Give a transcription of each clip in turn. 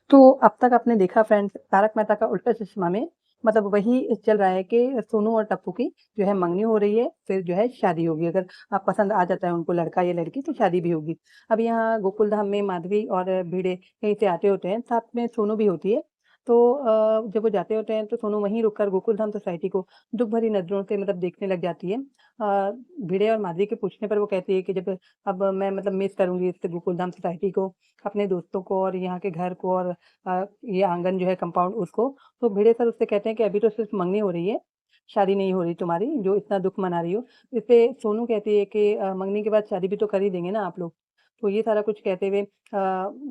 तो अब तक आपने देखा फ्रेंड्स तारक मेहता का उल्टा चश्मा में मतलब वही चल रहा है कि सोनू और टप्पू की जो है मंगनी हो रही है, फिर जो है शादी होगी। अगर पसंद आ जाता है उनको लड़का या लड़की तो शादी भी होगी। अब यहाँ गोकुल धाम में माधवी और भिड़े कहीं से आते होते हैं, साथ में सोनू भी होती है। तो जब वो जाते होते हैं तो सोनू वहीं रुककर गोकुल धाम सोसाइटी को दुःख भरी नज़रों से मतलब देखने लग जाती है। भिड़े और माधवी के पूछने पर वो कहती है कि जब अब मैं मतलब मिस करूँगी इस गोकुल धाम सोसाइटी को, अपने दोस्तों को और यहाँ के घर को और ये आंगन जो है कंपाउंड उसको, तो भिड़े सर उससे कहते हैं कि अभी तो सिर्फ़ मंगनी हो रही है, शादी नहीं हो रही तुम्हारी, जो इतना दुःख मना रही हो। इस पे सोनू कहती है कि मंगनी के बाद शादी भी तो कर ही देंगे ना आप लोग। तो ये सारा कुछ कहते हुए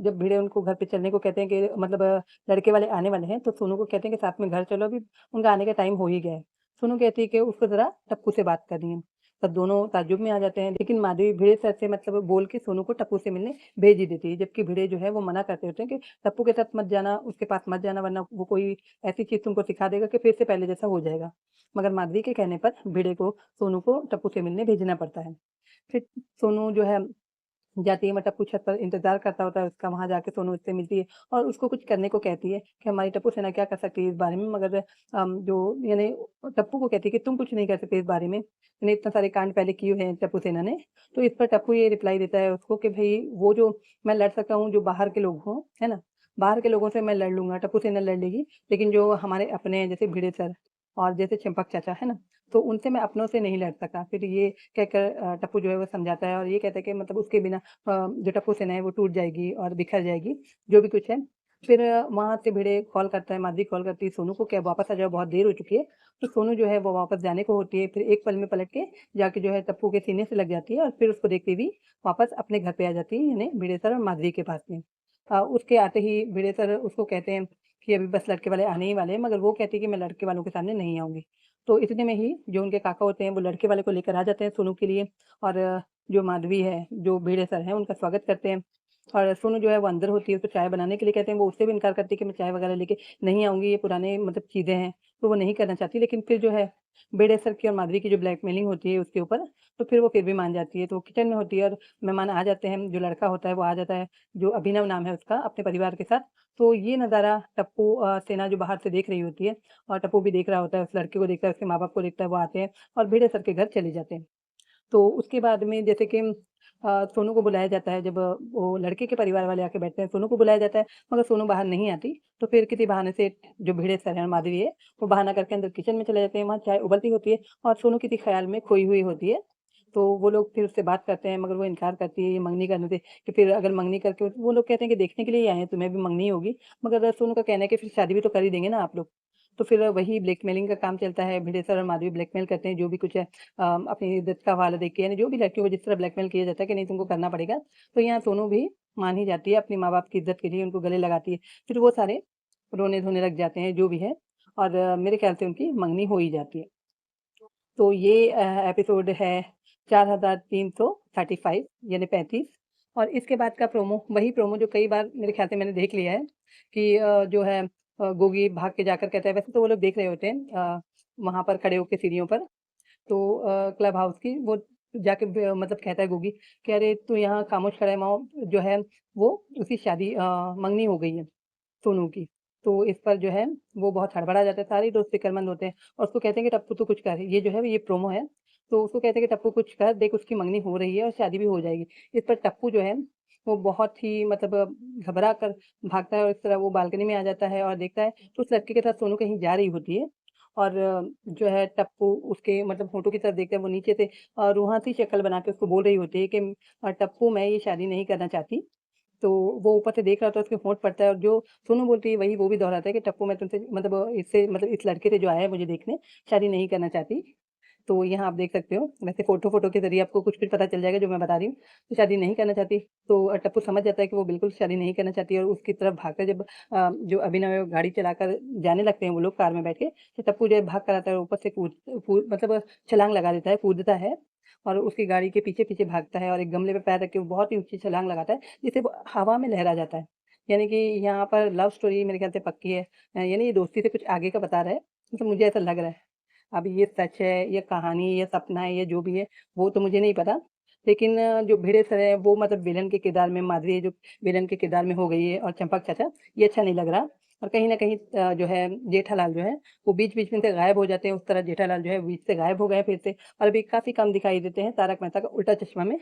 जब भिड़े उनको घर पे चलने को कहते हैं कि मतलब लड़के वाले आने वाले हैं, तो सोनू को कहते हैं कि साथ में घर चलो अभी उनका आने का टाइम हो ही गया है। सोनू कहती है कि उसको ज़रा टप्पू से बात करनी है। तब दोनों ताज्जुब में आ जाते हैं, लेकिन माधवी भिड़े सर से मतलब बोल के सोनू को टप्पू से मिलने भेज ही देती है, जबकि भिड़े जो है वो मना करते होते हैं कि टप्पू के साथ मत जाना, उसके पास मत जाना वरना वो कोई ऐसी चीज़ तुमको सिखा देगा कि फिर से पहले जैसा हो जाएगा। मगर माधवी के कहने पर भिड़े को सोनू को टप्पू से मिलने भेजना पड़ता है। फिर सोनू जो है जाती है मतलब टप्पू छत पर इंतज़ार करता होता है उसका, वहाँ जाके सोनू उससे मिलती है और उसको कुछ करने को कहती है कि हमारी टप्पू सेना क्या कर सकती है इस बारे में मगर जो यानी टप्पू को कहती है कि तुम कुछ नहीं कर सकते इस बारे में, मैंने इतने सारे कांड पहले किए हैं टप्पू सेना ने। तो इस पर टप्पू ये रिप्लाई देता है उसको कि भई वो जो मैं लड़ सकता हूँ जो बाहर के लोग हों, है ना? बाहर के लोगों से मैं लड़ लूँगा, टप्पू सेना लड़ लेगी, लेकिन जो हमारे अपने हैं जैसे भिड़े सर और जैसे चंपक चाचा, है ना? तो उनसे मैं अपनों से नहीं लड़ सका। फिर ये कहकर टप्पू जो है वो समझाता है और ये कहता है कि मतलब उसके बिना जो टप्पू सेना है वो टूट जाएगी और बिखर जाएगी, जो भी कुछ है। फिर वहाँ से भिड़े कॉल करता है, माधवी कॉल करती है सोनू को कि अब वापस आ जाओ बहुत देर हो चुकी है। तो सोनू जो है वो वापस जाने को होती है, फिर एक पल में पलट के जाके जो है टप्पू के सीने से लग जाती है और फिर उसको देखते हुए वापस अपने घर पे आ जाती है, यानी भिड़े सर और माधवी के पास में। उसके आते ही भिड़े सर उसको कहते हैं कि अभी बस लड़के वाले आने ही वाले हैं, मगर वो कहती है कि मैं लड़के वालों के सामने नहीं आऊँगी। तो इतने में ही जो उनके काका होते हैं वो लड़के वाले को लेकर आ जाते हैं सोनू के लिए और जो माधवी है, जो भिड़े सर हैं उनका स्वागत करते हैं और सोनू जो है वो अंदर होती है, उसको चाय बनाने के लिए कहते हैं, वो उससे भी इनकार करती है कि मैं चाय वगैरह लेके नहीं आऊँगी, ये पुराने मतलब चीज़ें हैं, तो वो नहीं करना चाहती। लेकिन फिर जो है भिड़े सर की और माधवी की जो ब्लैकमेलिंग होती है उसके ऊपर, तो फिर वो फिर भी मान जाती है। तो वो किचन में होती है और मेहमान आ जाते हैं, जो लड़का होता है वो आ जाता है, जो अभिनव नाम है उसका, अपने परिवार के साथ। तो ये नज़ारा टप्पू सेना जो बाहर से देख रही होती है और टप्पू भी देख रहा होता है, उस लड़के को देखता है, उसके माँ-बाप को देखता है, वो आते हैं और भिड़े सर के घर चले जाते हैं। तो उसके बाद में जैसे कि सोनू को बुलाया जाता है जब वो लड़के के परिवार वाले आके बैठते हैं, सोनू को बुलाया जाता है, मगर सोनू बाहर नहीं आती। तो फिर किसी बहाने से जो भिड़े सर हैं और माधवी है, वो बहाना करके अंदर किचन में चले जाते हैं, वहाँ चाय उबलती होती है और सोनू किसी ख़्याल में खोई हुई होती है। तो वो लोग फिर उससे बात करते हैं, मगर वो इनकार करती है ये मंगनी करने से कि फिर अगर मंगनी करके वो लोग कहते हैं कि देखने के लिए ही आए हैं, तुम्हें भी मंगनी होगी। मगर सोनू का कहना है कि फिर शादी भी तो कर ही देंगे ना आप लोग। तो फिर वही ब्लैकमेलिंग का काम चलता है, भिड़े सर और माधवी ब्लैकमेल करते हैं जो भी कुछ है अपनी इज़्ज़त का हवाला देके यानी जो भी लड़कियों को जिस तरह ब्लैकमेल किया जाता है कि नहीं तुमको करना पड़ेगा, तो यहाँ सोनू भी मान ही जाती है अपने माँ-बाप की इज़्ज़त के लिए उनको गले लगाती है। फिर वो सारे रोने-धोने लग जाते हैं जो भी है और मेरे ख़्याल से उनकी मंगनी हो ही जाती है। तो ये एपिसोड है 4335 यानी 35 और इसके बाद का प्रोमो वही प्रोमो जो कई बार मेरे ख़्याल से मैंने देख लिया है कि जो है गोगी भाग के जाकर कहता है वैसे तो वो लोग देख रहे होते हैं वहाँ पर खड़े होके सीढ़ियों पर तो क्लब हाउस की वो जाके मतलब कहता है गोगी कि अरे तू यहाँ खामोश खड़ा है माओ जो है वो उसकी शादी मंगनी हो गई है सोनू की। तो इस पर जो है वो बहुत हड़बड़ा जाता है, सारे दोस्त फ़िक्रमंद होते हैं और उसको कहते हैं कि टप्पू तू कुछ कर। ये जो है ये प्रोमो है, तो उसको कहते हैं कि टप्पू कुछ कर, देख उसकी मंगनी हो रही है और शादी भी हो जाएगी। इस पर टप्पू जो है वो बहुत ही मतलब घबरा कर भागता है और इस तरह वो बालकनी में आ जाता है और देखता है तो उस लड़के के साथ सोनू कहीं जा रही होती है और जो है टप्पू उसके मतलब होठों की तरफ देखता है, वो नीचे से रूहासी शक्ल बना के उसको बोल रही होती है कि टप्पू मैं ये शादी नहीं करना चाहती। तो वो ऊपर से देख रहा होता है, उसके होंठ पड़ता है और जो सोनू बोलती है वही वो भी दोहराता है कि टप्पू मैं तुमसे मतलब इससे मतलब इस लड़के से जो आया है मुझे देखने, शादी नहीं करना चाहती। तो यहाँ आप देख सकते हो, वैसे फ़ोटो के ज़रिए आपको कुछ-कुछ पता चल जाएगा जो मैं बता रही हूँ। तो शादी नहीं करना चाहती, तो टप्पू समझ जाता है कि वो बिल्कुल शादी नहीं करना चाहती है और उसकी तरफ भागकर जब जो अभिनव है वो गाड़ी चलाकर जाने लगते हैं वो लोग कार में बैठ के, तो टप्पू जो है भाग कर आता है ऊपर से कूद मतलब छलांग लगा देता है, कूदता है और उसकी गाड़ी के पीछे-पीछे भागता है और एक गमले पे पैर रख के वो बहुत ही ऊँची छलांग लगाता है, जिससे वो हवा में लहरा जाता है। यानी कि यहाँ पर लव स्टोरी मेरे ख्याल से पक्की है यानी ये दोस्ती से कुछ आगे का बता रहा है, तो मुझे ऐसा लग रहा है। अब ये सच है, ये कहानी, ये सपना है, ये जो भी है, वो तो मुझे नहीं पता। लेकिन जो भिड़े सर है वो मतलब विलेन के किरदार में, माधुरी जो विलेन के किरदार में हो गई है और चंपक चाचा, ये अच्छा नहीं लग रहा। और कहीं न कहीं जो है जेठालाल जो है, वो बीच-बीच में से गायब हो जाते हैं, उस तरह जेठालाल जो है बीच से गायब हो गए फिर से और अभी काफ़ी कम दिखाई देते हैं तारक मेहता का उल्टा चश्मा में।